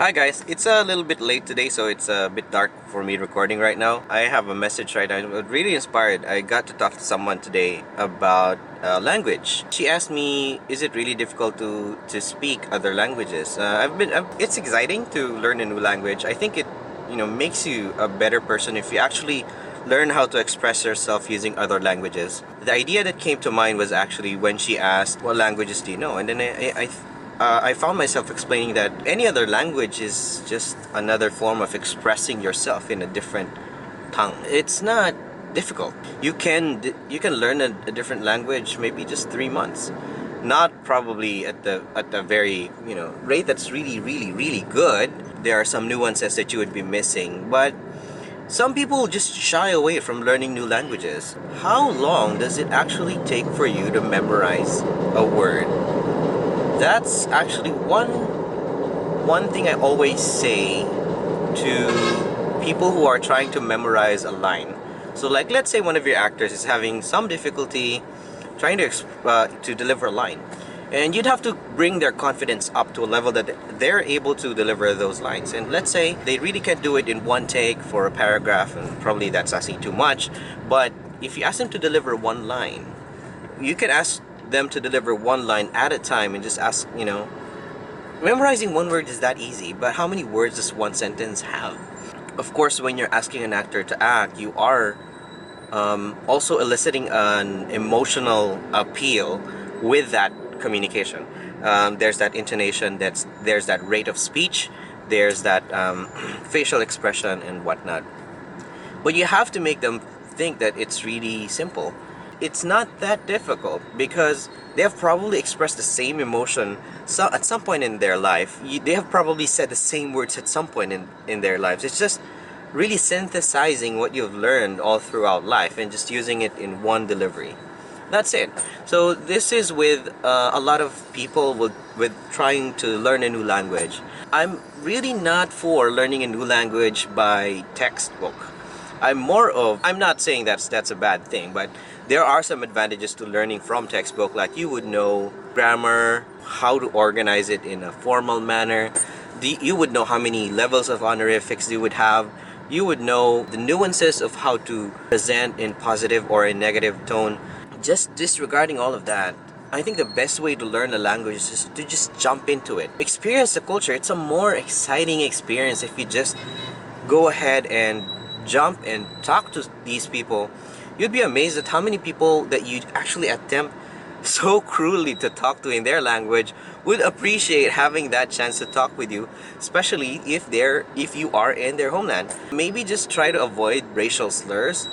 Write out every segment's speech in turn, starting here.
Hi guys, it's a little bit late today, so it's a bit dark for me recording right now. I have a message right now. I'm really inspired. I got to talk to someone today about language. She asked me, "Is it really difficult to speak other languages?" It's exciting to learn a new language. I think it, makes you a better person if you actually learn how to express yourself using other languages. The idea that came to mind was actually when she asked, "What languages do you know?" And then I found myself explaining that any other language is just another form of expressing yourself in a different tongue. It's not difficult. You can learn a different language maybe just 3 months. Not probably at the very rate that's really good. There are some nuances that you would be missing, but some people just shy away from learning new languages. How long does it actually take for you to memorize a word? That's actually one thing I always say to people who are trying to memorize a line. So, like, let's say one of your actors is having some difficulty trying to deliver a line, and you'd have to bring their confidence up to a level that they're able to deliver those lines. And let's say they really can't do it in one take for a paragraph, and probably that's asking too much. But if you ask them to deliver one line, you can ask them to deliver one line at a time and just ask, memorizing one word is that easy, but how many words does one sentence have? Of course, when you're asking an actor to act, you are also eliciting an emotional appeal with that communication. There's that intonation, there's that rate of speech, there's that facial expression and whatnot. But you have to make them think that it's really simple. It's not that difficult because they have probably expressed the same emotion at some point in their life. They have probably said the same words at some point in their lives. It's just really synthesizing what you've learned all throughout life and just using it in one delivery. That's it. So this is with a lot of people with trying to learn a new language. I'm really not for learning a new language by textbook. I'm not saying that's a bad thing, but there are some advantages to learning from textbook, like you would know grammar, how to organize it in a formal manner. You would know how many levels of honorifics you would have. You would know the nuances of how to present in positive or in negative tone. Just disregarding all of that, I think the best way to learn a language is just to jump into it. Experience the culture. It's a more exciting experience if you just go ahead and jump and talk to these people. You'd be amazed at how many people that you actually attempt so cruelly to talk to in their language would appreciate having that chance to talk with you, especially if you are in their homeland. Maybe just try to avoid racial slurs.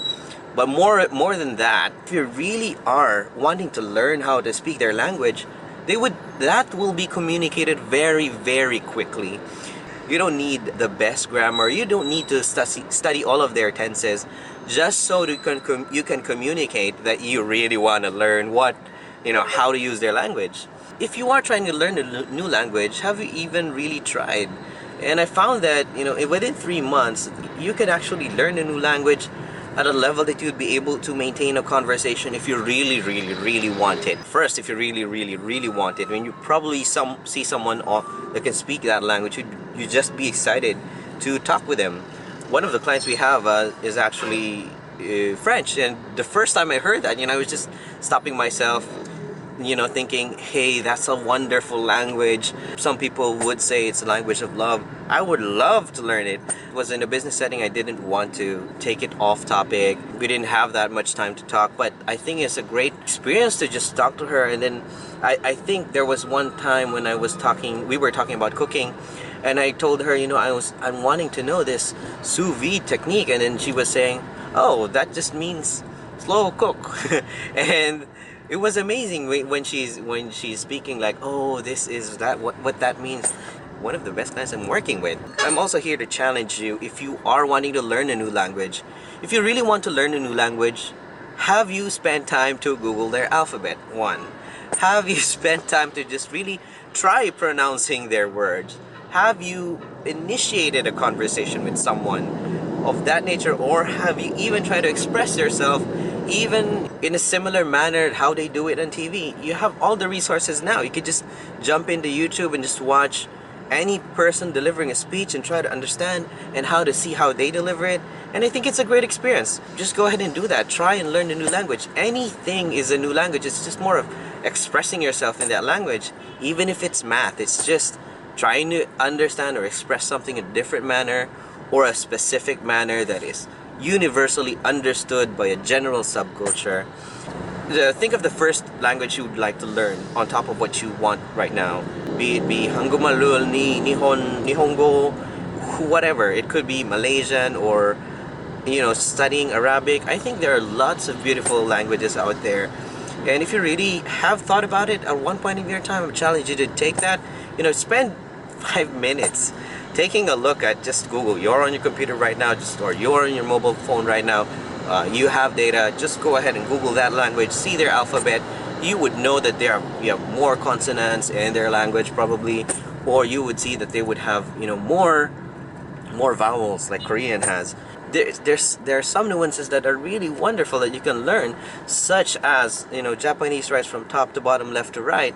But more than that, if you really are wanting to learn how to speak their language, that will be communicated very quickly. You don't need the best grammar. You don't need to study all of their tenses, just so you can communicate that you really want to learn how to use their language. If you are trying to learn a new language, have you even really tried? And I found that within 3 months, you can actually learn a new language at a level that you'd be able to maintain a conversation if you really want it. First, if you really want it, when you probably see someone that can speak that language, you just be excited to talk with them. One of the clients we have is actually French, and the first time I heard that, I was just stopping myself, thinking, hey, that's a wonderful language. Some people would say it's a language of love. I would love to learn it. It was in a business setting. I didn't want to take it off topic. We didn't have that much time to talk, but I think it's a great experience to just talk to her. And then I think there was one time when we were talking about cooking, and I told her, I'm wanting to know this sous vide technique, and then she was saying, oh, that just means slow cook. And it was amazing when she's speaking like, oh, this is what that means. One of the best clients I'm working with. I'm also here to challenge you. If you are wanting to learn a new language, if you really want to learn a new language, have you spent time to Google their alphabet? One, have you spent time to just really try pronouncing their words? Have you initiated a conversation with someone of that nature, or have you even tried to express yourself even in a similar manner how they do it on TV? You have all the resources now. You could just jump into YouTube and just watch any person delivering a speech and try to understand and how to see how they deliver it. And I think it's a great experience. Just go ahead and do that. Try and learn a new language. Anything is a new language. It's just more of expressing yourself in that language. Even if it's math, it's just trying to understand or express something in a different manner or a specific manner that is universally understood by a general subculture. Think of the first language you would like to learn on top of what you want right now. Be it be Hangul, Nihongo, whatever. It could be Malaysian or studying Arabic. I think there are lots of beautiful languages out there. And if you really have thought about it at one point in your time, I would challenge you to take that. Spend 5 minutes taking a look at just Google. You're on your computer right now, or you're on your mobile phone right now. You have data. Just go ahead and Google that language. See their alphabet. You would know that you have more consonants in their language probably, or you would see that they would have more vowels like Korean has. There are some nuances that are really wonderful that you can learn, such as Japanese writes from top to bottom, left to right.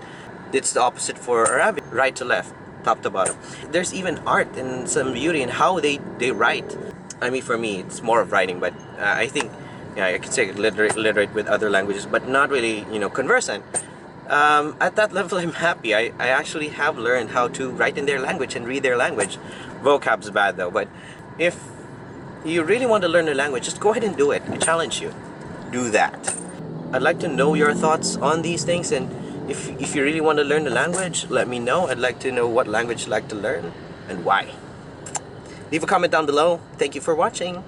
It's the opposite for Arabic, right to left, top to bottom. There's even art and some beauty in how they write. I mean, for me, it's more of writing, but I think I could say literate with other languages, but not really conversant. At that level, I'm happy. I actually have learned how to write in their language and read their language. Vocab's bad though, but if you really want to learn a language, just go ahead and do it. I challenge you. Do that. I'd like to know your thoughts on these things, and if you really want to learn the language, let me know. I'd like to know what language you'd like to learn and why. Leave a comment down below. Thank you for watching.